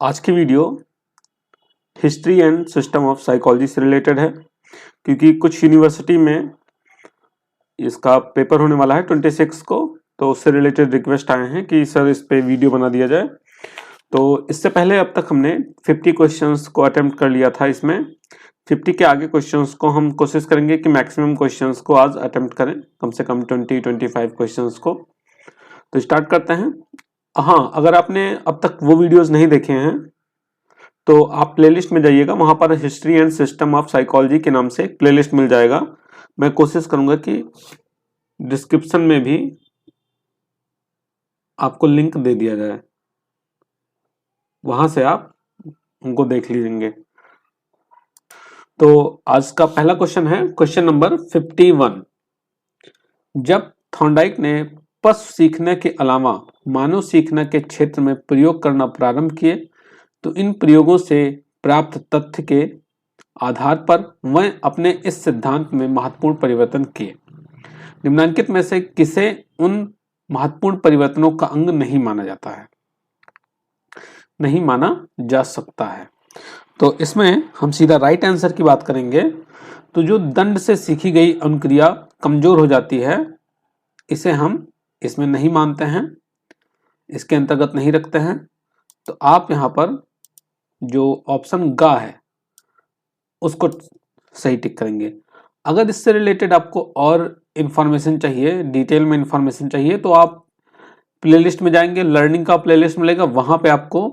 आज की video history and system of psychology से रिलेटेड है, क्योंकि कुछ यूनिवर्सिटी में इसका पेपर होने वाला है 26 को, तो उससे रिलेटेड रिक्वेस्ट आए हैं कि सर इस पे वीडियो बना दिया जाए। तो इससे पहले अब तक हमने 50 क्वेश्चंस को अटेम्प्ट कर लिया था। इसमें 50 के आगे क्वेश्चंस को हम कोशिश करेंगे कि मैक्सिमम क्वेश्चंस को आज अटेम्प्ट करें, कम से कम 20-25 क्वेश्चंस को। तो स्टार्ट करते हैं। हाँ, अगर आपने अब तक वो वीडियोस नहीं देखे हैं तो आप प्लेलिस्ट में जाइएगा, वहां पर history and system of psychology के नाम से एक प्लेलिस्ट मिल जाएगा। मैं कोशिश करूंगा कि डिस्क्रिप्शन में भी आपको लिंक दे दिया जाए, वहां से आप उनको देख लीजिएंगे। तो आज का पहला क्वेश्चन है क्वेश्चन नंबर 51। जब थॉर्नडाइक ने पशु सीखने के अलावा मानव सीखने के क्षेत्र में प्रयोग करना प्रारंभ किए तो इन प्रयोगों से प्राप्त तथ्य के आधार पर वह अपने इस सिद्धांत में महत्वपूर्ण परिवर्तन किए। निम्नलिखित में से किसे उन महत्वपूर्ण परिवर्तनों का अंग नहीं माना जाता है, नहीं माना जा सकता है? तो इसमें हम सीधा राइट आंसर की बात करेंगे। तो जो दंड से सीखी गई अनुक्रिया कमजोर हो जाती है, इसे हम इसमें नहीं मानते हैं, इसके अंतर्गत नहीं रखते हैं। तो आप यहां पर जो ऑप्शन गा है उसको सही टिक करेंगे। अगर इससे रिलेटेड आपको और इंफॉर्मेशन चाहिए, डिटेल में इंफॉर्मेशन चाहिए, तो आप प्लेलिस्ट में जाएंगे, लर्निंग का प्लेलिस्ट मिलेगा, वहां पे आपको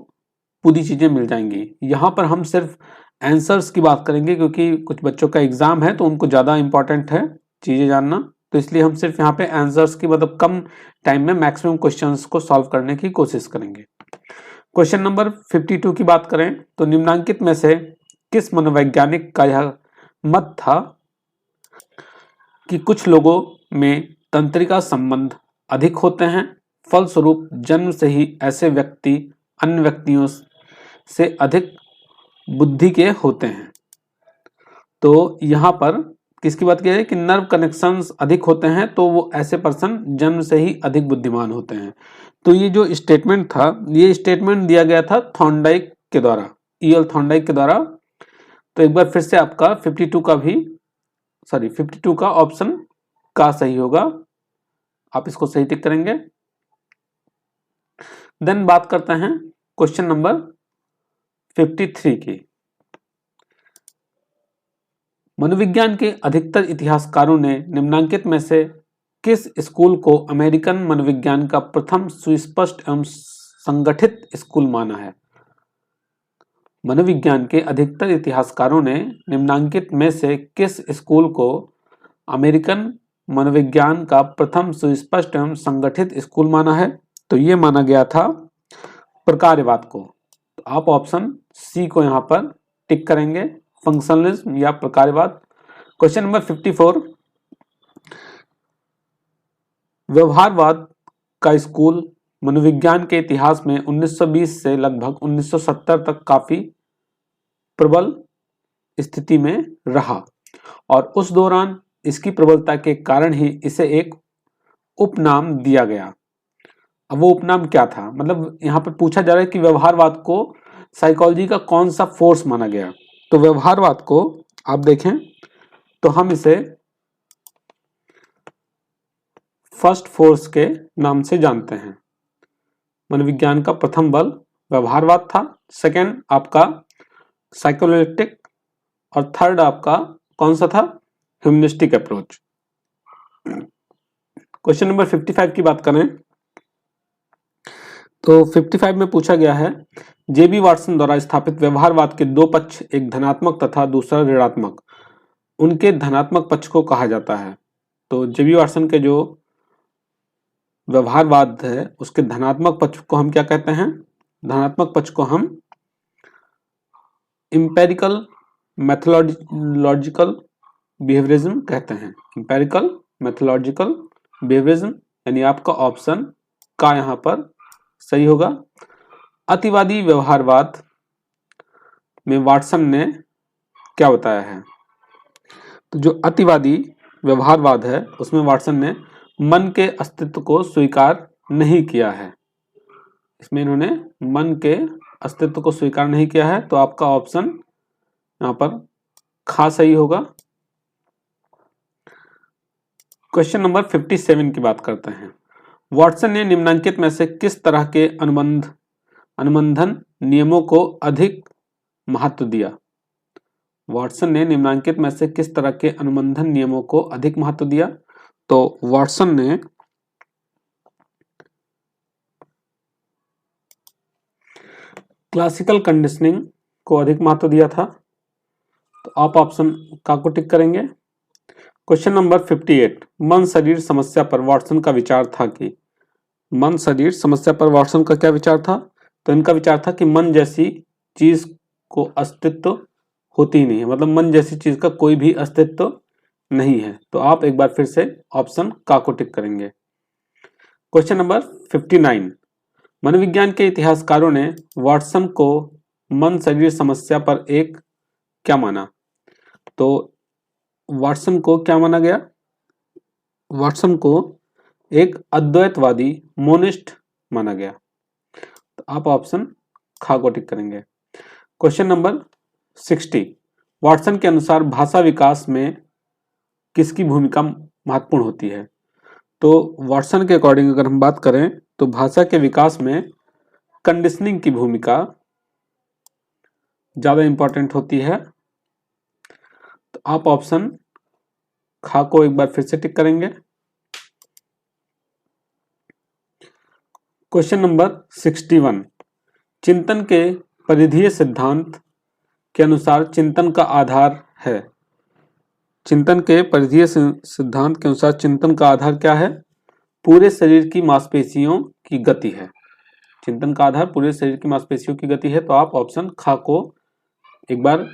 पूरी चीजें मिल जाएंगी। यहाँ पर हम सिर्फ आंसर्स की बात करेंगे, क्योंकि कुछ बच्चों का एग्जाम है तो उनको ज्यादा इंपॉर्टेंट है चीजें जानना, तो इसलिए हम सिर्फ यहाँ पे आंसर्स की मतलब कम टाइम में मैक्सिमम क्वेश्चंस को सॉल्व करने की कोशिश करेंगे। क्वेश्चन नंबर 52 की बात करें तो निम्नलिखित में से किस मनोवैज्ञानिक का यह मत था कि कुछ लोगों में तंत्रिका संबंध अधिक होते हैं, फलस्वरूप जन्म से ही ऐसे व्यक्ति अन्य व्यक्तियों से अधिक बुद्धि के होते हैं। तो यहाँ पर किसकी बात की है कि नर्व कनेक्शंस अधिक होते हैं, तो वो ऐसे पर्सन जन्म से ही अधिक बुद्धिमान होते हैं। तो ये जो स्टेटमेंट था, ये स्टेटमेंट दिया गया था थॉर्नडाइक के द्वारा, ईएल थॉर्नडाइक के द्वारा। तो एक बार फिर से आपका 52 का ऑप्शन का सही होगा, आप इसको सही टिक करेंगे। देन बात करते हैं क्वेश्चन नंबर 53 की। मनोविज्ञान के अधिकतर इतिहासकारों ने निम्नलिखित में से किस स्कूल को अमेरिकन मनोविज्ञान का प्रथम सुस्पष्ट एवं संगठित स्कूल माना है? मनोविज्ञान के अधिकतर इतिहासकारों ने निम्नलिखित में से किस स्कूल को अमेरिकन मनोविज्ञान का प्रथम सुस्पष्ट एवं संगठित स्कूल माना है? तो ये माना गया था प्रकार्यवाद को। तो आप ऑप्शन सी को यहां पर टिक करेंगे, फंक्शनलिज्म या प्रकार्यवाद। Question number 54। व्यवहारवाद का स्कूल मनोविज्ञान के इतिहास में 1920 से लगभग 1970 तक काफी प्रबल स्थिति में रहा, और उस दौरान इसकी प्रबलता के कारण ही इसे एक उपनाम दिया गया। अब वो उपनाम क्या था, मतलब यहाँ पर पूछा जा रहा है कि व्यवहारवाद को साइकोलॉजी का कौन सा फोर्स माना गया। तो व्यवहारवाद को आप देखें तो हम इसे फर्स्ट फोर्स के नाम से जानते हैं। मनोविज्ञान का प्रथम बल व्यवहारवाद था, सेकंड आपका साइकोएनालिटिक, और थर्ड आपका कौन सा था, ह्यूमनिस्टिक अप्रोच। क्वेश्चन नंबर 55 की बात करें तो 55 में पूछा गया है जेबी वाटसन द्वारा स्थापित व्यवहारवाद के दो पक्ष, एक धनात्मक तथा दूसरा ऋणात्मक, उनके धनात्मक पक्ष को कहा जाता है। तो जेबी वाटसन के जो व्यवहारवाद है उसके धनात्मक पक्ष को हम क्या कहते हैं? धनात्मक पक्ष को हम इंपेरिकल मैथोलॉजिकल बिहेवियरिज्म कहते हैं। इंपेरिकल मैथोलॉजिकल बिहेवियरिज्म, यानी आपका ऑप्शन का यहां पर सही होगा। अतिवादी व्यवहारवाद में वाटसन ने क्या बताया है? तो जो अतिवादी व्यवहारवाद है उसमें वाटसन ने मन के अस्तित्व को स्वीकार नहीं किया है। इसमें इन्होंने मन के अस्तित्व को स्वीकार नहीं किया है, तो आपका ऑप्शन यहाँ पर खा सही होगा। क्वेश्चन नंबर 57 की बात करते हैं। वॉटसन ने निम्नलिखित में से किस तरह के अनुबंधन नियमों को अधिक महत्व दिया? वॉटसन ने निम्नलिखित में से किस तरह के अनुबंधन नियमों को अधिक महत्व दिया? तो वॉटसन ने क्लासिकल कंडीशनिंग को अधिक महत्व दिया था, तो आप ऑप्शन का को टिक करेंगे। क्वेश्चन नंबर 58, मन शरीर समस्या पर वॉटसन का विचार था कि मन शरीर समस्या पर वॉटसन का क्या विचार था? तो इनका विचार था कि मन जैसी चीज को अस्तित्व होती ही नहीं है, मतलब मन जैसी चीज का कोई भी अस्तित्व नहीं है। तो आप एक बार फिर से ऑप्शन का को टिक करेंगे। क्वेश्चन नंबर 59, मनोविज्ञान के इतिहासकारों ने वॉटसन को मन शरीर समस्या पर एक क्या माना? तो वॉटसन को क्या माना गया? वॉटसन को एक अद्वैतवादी मोनिस्ट माना गया। तो आप ऑप्शन खा को टिक करेंगे। क्वेश्चन नंबर 60, वॉटसन के अनुसार भाषा विकास में किसकी भूमिका महत्वपूर्ण होती है? तो वॉटसन के अकॉर्डिंग अगर हम बात करें तो भाषा के विकास में कंडीशनिंग की भूमिका ज्यादा इंपॉर्टेंट होती है। तो आप ऑप्शन खा को एक बार फिर से टिक करेंगे। क्वेश्चन नंबर 61, चिंतन के परिधीय सिद्धांत के अनुसार चिंतन का आधार है। चिंतन के परिधीय सिद्धांत के अनुसार चिंतन का आधार क्या है? पूरे शरीर की मांसपेशियों की गति है। चिंतन का आधार पूरे शरीर की मांसपेशियों की गति है। तो आप ऑप्शन खा को एक बार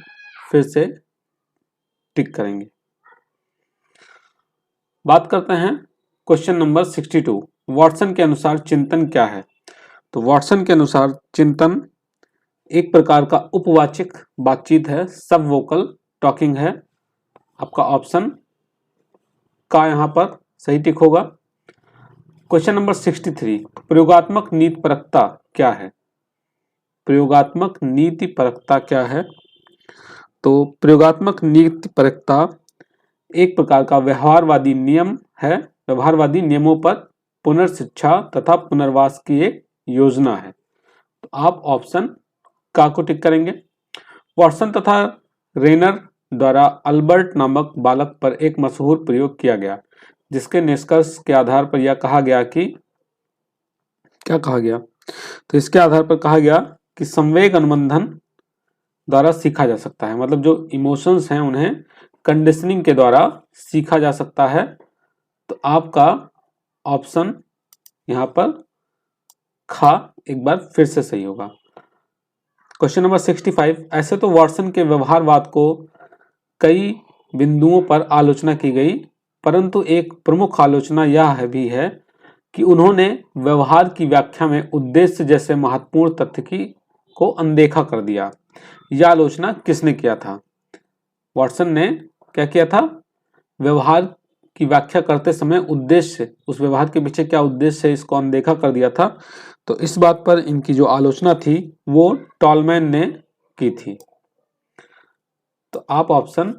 फिर से टिक करेंगे। बात करते हैं क्वेश्चन नंबर 62, वॉटसन के अनुसार चिंतन क्या है? तो वॉटसन के अनुसार चिंतन एक प्रकार का उपवाचिक बातचीत है, सब वोकल टॉकिंग है। आपका ऑप्शन का यहां पर सही टिक होगा। क्वेश्चन नंबर 63, प्रयोगात्मक नीतिपरकता क्या है? प्रयोगात्मक नीतिपरकता क्या है? तो प्रयोगात्मक नीतिपरकता एक प्रकार का व्यवहारवादी नियम है। व्यवहारवादी नियमों पर पुनर्शिक्षा तथा पुनर्वास की एक योजना है। तो आप ऑप्शन का को टिक करेंगे। वॉटसन तथा रेनर द्वारा अल्बर्ट नामक बालक पर एक मशहूर प्रयोग किया गया, जिसके निष्कर्ष के आधार पर यह कहा गया कि क्या कहा गया? तो इसके आधार पर कहा गया कि संवेग अनुबंधन द्वारा सीखा जा सकता है, मतलब जो इमोशंस हैं उन्हें कंडीशनिंग के द्वारा सीखा जा सकता है। तो आपका ऑप्शन यहां पर खा एक बार फिर से सही होगा। क्वेश्चन नंबर 65, ऐसे तो वॉटसन के व्यवहारवाद को कई बिंदुओं पर आलोचना की गई, परंतु एक प्रमुख आलोचना यह भी है कि उन्होंने व्यवहार की व्याख्या में उद्देश्य जैसे महत्वपूर्ण तथ्य को अनदेखा कर दिया। यह आलोचना किसने किया था? वॉटसन ने क्या किया था? व्यवहार की व्याख्या करते समय उद्देश्य, उस व्यवहार के पीछे क्या उद्देश्य है, इसको अनदेखा कर दिया था। तो इस बात पर इनकी जो आलोचना थी वो टॉलमैन ने की थी। तो आप ऑप्शन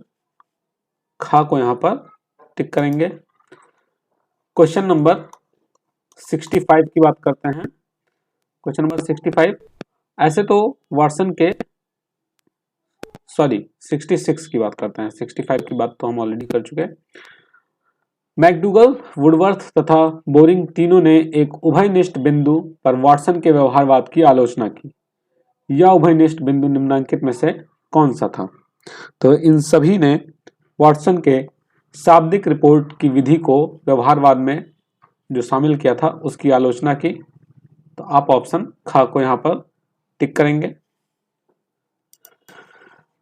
खा को यहां पर टिक करेंगे। क्वेश्चन नंबर 65 की बात करते हैं। क्वेश्चन नंबर 65, ऐसे तो वॉटसन के 66 की बात करते हैं। 65 की बात तो हम ऑलरेडी कर चुके हैं। मैकडूगल, वुडवर्थ तथा बोरिंग तीनों ने एक उभयनिष्ठ बिंदु पर वॉटसन के व्यवहारवाद की आलोचना की। यह उभयनिष्ठ बिंदु निम्नलिखित में से कौन सा था? तो इन सभी ने वॉटसन के शाब्दिक रिपोर्ट की विधि को व्यवहारवाद में जो शामिल किया था उसकी आलोचना की। तो आप ऑप्शन खा को यहां पर टिक करेंगे।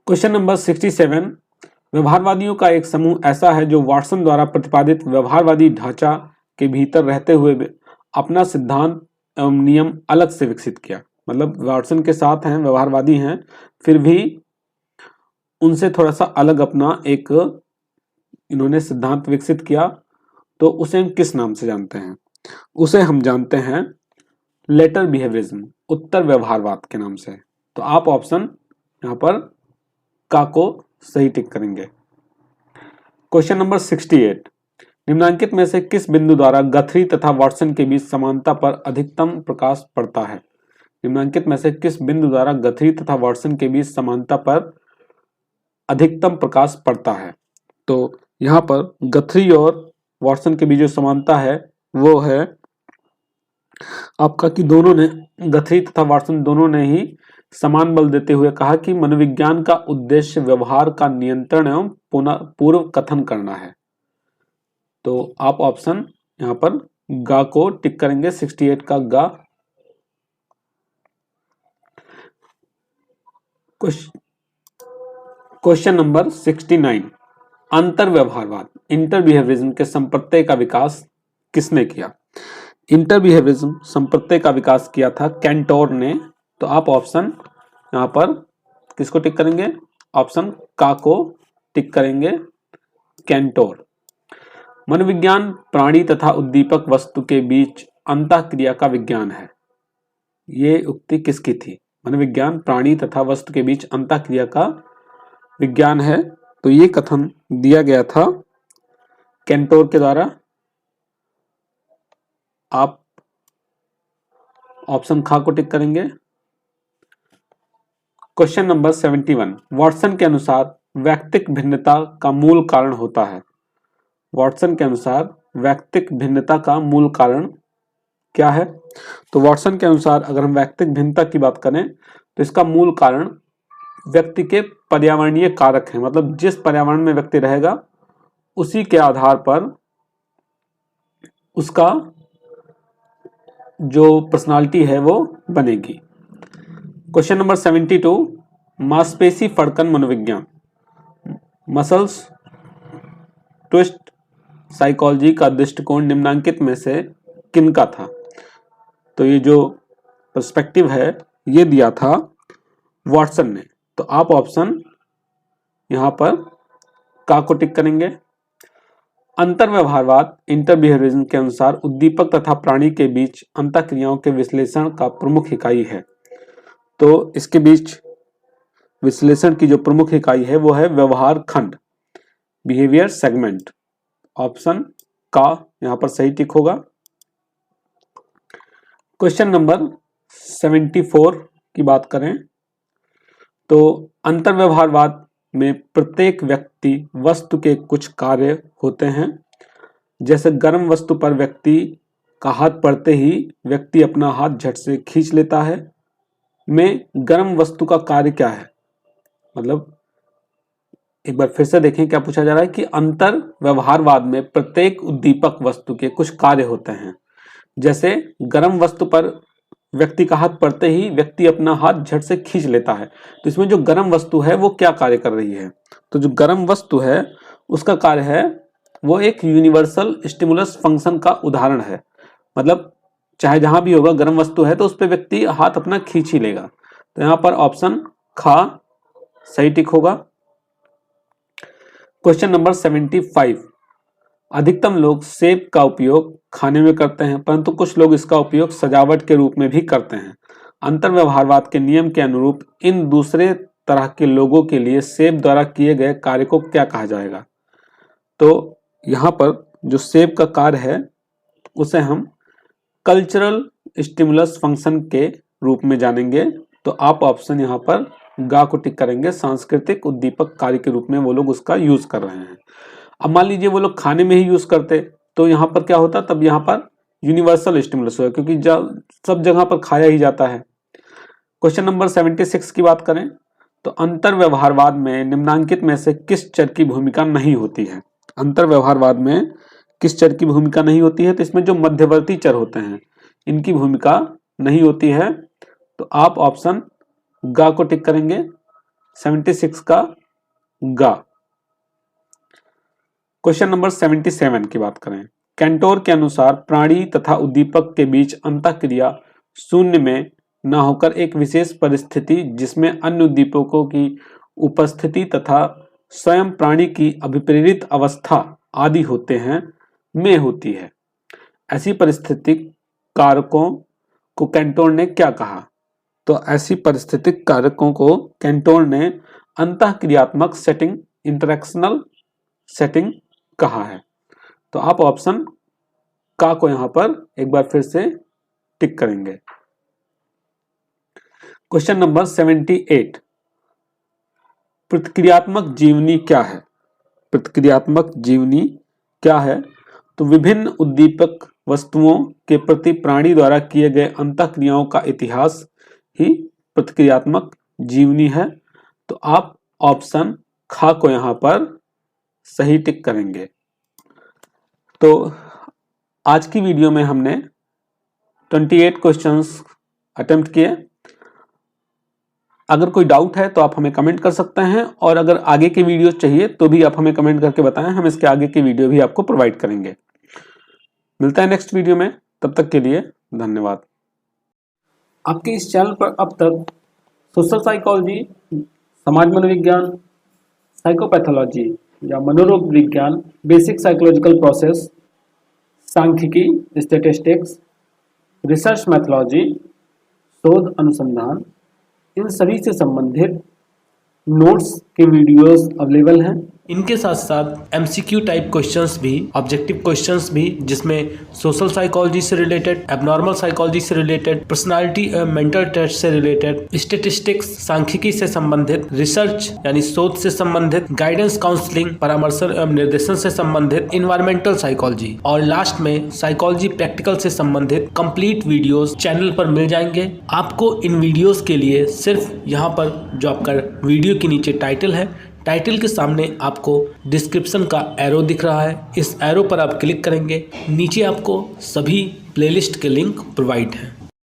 क्वेश्चन नंबर 67, व्यवहारवादियों का एक समूह ऐसा है जो वॉटसन द्वारा प्रतिपादित व्यवहारवादी ढांचा के भीतर रहते हुए अपना सिद्धांत एवं नियम अलग से विकसित किया। मतलब वॉटसन के साथ हैं, व्यवहारवादी हैं, फिर भी उनसे थोड़ा सा अलग अपना एक इन्होंने सिद्धांत विकसित किया। तो उसे हम किस नाम से जानते हैं? उसे हम जानते हैं लेटर बिहेवियरिज्म, उत्तर व्यवहारवाद के नाम से। तो आप ऑप्शन यहाँ पर का को सही टिक करेंगे। क्वेश्चन नंबर 68, निम्नलिखित में से किस बिंदु द्वारा गथरी तथा वाटसन के बीच समानता पर अधिकतम प्रकाश पड़ता है? निम्नलिखित में से किस बिंदु द्वारा गथरी तथा वाटसन के बीच समानता पर अधिकतम प्रकाश पड़ता है? तो यहाँ पर गथरी और वाटसन के बीच जो समानता है वो है आपका कि दोनों ने, गथरी तथा वाटसन दोनों ने ही समान बल देते हुए कहा कि मनोविज्ञान का उद्देश्य व्यवहार का नियंत्रण एवं पूर्व कथन करना है। तो आप ऑप्शन यहाँ पर गा को टिक करेंगे, 68 का गा। क्वेश्चन नंबर 69, अंतर व्यवहारवाद इंटरबिहेवियरिज्म के संप्रत्यय का विकास किसने किया? इंटरबिहेवियरिज्म संप्रत्यय का विकास किया था कैंटोर ने। तो आप ऑप्शन यहाँ पर किसको टिक करेंगे? ऑप्शन का को टिक करेंगे, कैंटोर। मनोविज्ञान प्राणी तथा उद्दीपक वस्तु के बीच अंतःक्रिया का विज्ञान है। ये उक्ति किसकी थी? मनोविज्ञान प्राणी तथा वस्तु के बीच अंतःक्रिया का विज्ञान है। तो ये कथन दिया गया था कैंटोर के द्वारा। आप ऑप्शन खा को टिक करेंगे। क्वेश्चन नंबर 71, वाटसन के अनुसार वैयक्तिक भिन्नता का मूल कारण होता है। वाटसन के अनुसार वैयक्तिक भिन्नता का मूल कारण क्या है? तो वाटसन के अनुसार अगर हम वैयक्तिक भिन्नता की बात करें तो इसका मूल कारण व्यक्ति के पर्यावरणीय कारक हैं। मतलब जिस पर्यावरण में व्यक्ति रहेगा उसी के आधार पर उसका जो पर्सनालिटी है वो बनेगी। क्वेश्चन नंबर 72, मांसपेशी फड़कन मनोविज्ञान मसल्स ट्विस्ट साइकोलॉजी का दृष्टिकोण निम्नलिखित में से किनका था? तो ये जो पर्सपेक्टिव है ये दिया था वाटसन ने। तो आप ऑप्शन यहां पर का को टिक करेंगे। अंतर्व्यवहारवाद इंटरबिहेवियरिज्म के अनुसार उद्दीपक तथा प्राणी के बीच अंतःक्रियाओं के विश्लेषण का प्रमुख इकाई है। तो इसके बीच विश्लेषण की जो प्रमुख इकाई है वो है व्यवहार खंड, बिहेवियर सेगमेंट। ऑप्शन का यहां पर सही टिक होगा। क्वेश्चन नंबर 74 की बात करें तो अंतर्व्यवहारवाद में प्रत्येक व्यक्ति वस्तु के कुछ कार्य होते हैं। जैसे गर्म वस्तु पर व्यक्ति का हाथ पड़ते ही व्यक्ति अपना हाथ झट से खींच लेता है। में गर्म वस्तु का कार्य क्या है? मतलब एक बार फिर से देखें क्या पूछा जा रहा है कि अंतर व्यवहारवाद में प्रत्येक उद्दीपक वस्तु के कुछ कार्य होते हैं। जैसे गर्म वस्तु पर व्यक्ति का हाथ पड़ते ही व्यक्ति अपना हाथ झट से खींच लेता है। तो इसमें जो गर्म वस्तु है वो क्या कार्य कर रही है? तो जो गर्म वस्तु है उसका कार्य है वो एक यूनिवर्सल स्टिमुलस फंक्शन का उदाहरण है। मतलब चाहे जहां भी होगा गर्म वस्तु है तो उस पर व्यक्ति हाथ अपना खींच ही लेगा। तो यहां पर ऑप्शन खा सही टिक होगा। क्वेश्चन नंबर 75, अधिकतम लोग सेब का उपयोग खाने में करते हैं परंतु कुछ लोग इसका उपयोग सजावट के रूप में भी करते हैं। अंतर्व्यवहारवाद के नियम के अनुरूप इन दूसरे तरह के लोगों के लिए सेब द्वारा किए गए कार्य को क्या कहा जाएगा? तो यहाँ पर जो सेब का कार्य है उसे हम कल्चरल स्टिमुलस फंक्शन के रूप में जानेंगे। तो आप ऑप्शन यहाँ पर गा को टिक करेंगे, सांस्कृतिक उद्दीपक कार्य के रूप में वो लोग उसका यूज कर रहे हैं। अब मान लीजिए वो लोग खाने में ही यूज करते तो यहाँ पर क्या होता? तब यहाँ पर यूनिवर्सल स्टिमुलस होगा क्योंकि सब जगह पर खाया ही जाता है। क्वेश्चन नंबर 76 की बात करें तो अंतर्व्यवहारवाद में निम्नलिखित में से किस चर की भूमिका नहीं होती है? अंतर्व्यवहारवाद में किस चर की भूमिका नहीं होती है? तो इसमें जो मध्यवर्ती चर होते हैं इनकी भूमिका नहीं होती है। तो आप ऑप्शन गा को टिक करेंगे, 76 का गा। क्वेश्चन नंबर 77 की बात करें, कैंटोर के अनुसार प्राणी तथा उद्दीपक के बीच अंतःक्रिया शून्य में न होकर एक विशेष परिस्थिति जिसमें अन्य उद्दीपकों की उपस्थिति तथा स्वयं प्राणी की अभिप्रेरित अवस्था आदि होते हैं में होती है। ऐसी परिस्थिति कारकों को कैंटोर ने क्या कहा? तो ऐसी परिस्थितिक कारकों को कैंटोर ने अंतःक्रियात्मक सेटिंग, इंटरैक्शनल सेटिंग कहा है। तो आप ऑप्शन का को यहां पर एक बार फिर से टिक करेंगे। क्वेश्चन नंबर 78, प्रतिक्रियात्मक जीवनी क्या है? प्रतिक्रियात्मक जीवनी क्या है? तो विभिन्न उद्दीपक वस्तुओं के प्रति प्राणी द्वारा किए गए अंतःक्रियाओं का इतिहास ही प्रतिक्रियात्मक जीवनी है। तो आप ऑप्शन खा को यहां पर सही टिक करेंगे। तो आज की वीडियो में हमने 28 क्वेश्चंस अटेम्प्ट किए। अगर कोई डाउट है तो आप हमें कमेंट कर सकते हैं, और अगर आगे की वीडियो चाहिए तो भी आप हमें कमेंट करके बताएं, हम इसके आगे की वीडियो भी आपको प्रोवाइड करेंगे। मिलता है नेक्स्ट वीडियो में, तब तक के लिए धन्यवाद। आपके इस चैनल पर अब तक सोशल साइकोलॉजी, समाज मनोविज्ञान, साइकोपैथोलॉजी या मनोरोग विज्ञान, बेसिक साइकोलॉजिकल प्रोसेस, सांख्यिकी, स्टैटिस्टिक्स, रिसर्च मैथोलॉजी, शोध अनुसंधान, इन सभी से संबंधित नोट्स के वीडियोस अवेलेबल हैं। इनके साथ साथ एमसीक्यू टाइप क्वेश्चंस भी, ऑब्जेक्टिव क्वेश्चंस भी, जिसमें सोशल साइकोलॉजी से रिलेटेड, एबनॉर्मल साइकोलॉजी से रिलेटेड, पर्सनालिटी मेंटल टेस्ट से रिलेटेड, स्टैटिस्टिक्स, सांख्यिकी से संबंधित, रिसर्च यानी शोध से संबंधित, गाइडेंस काउंसलिंग, परामर्श एवं निर्देशन से संबंधित, इन्वायरमेंटल साइकोलॉजी और लास्ट में साइकोलॉजी प्रैक्टिकल से संबंधित कंप्लीट वीडियोस चैनल पर मिल जाएंगे। आपको इन वीडियोस के लिए सिर्फ यहाँ पर जो आपका वीडियो के नीचे टाइटल है, टाइटल के सामने आपको डिस्क्रिप्शन का एरो दिख रहा है, इस एरो पर आप क्लिक करेंगे, नीचे आपको सभी प्लेलिस्ट के लिंक प्रोवाइड हैं।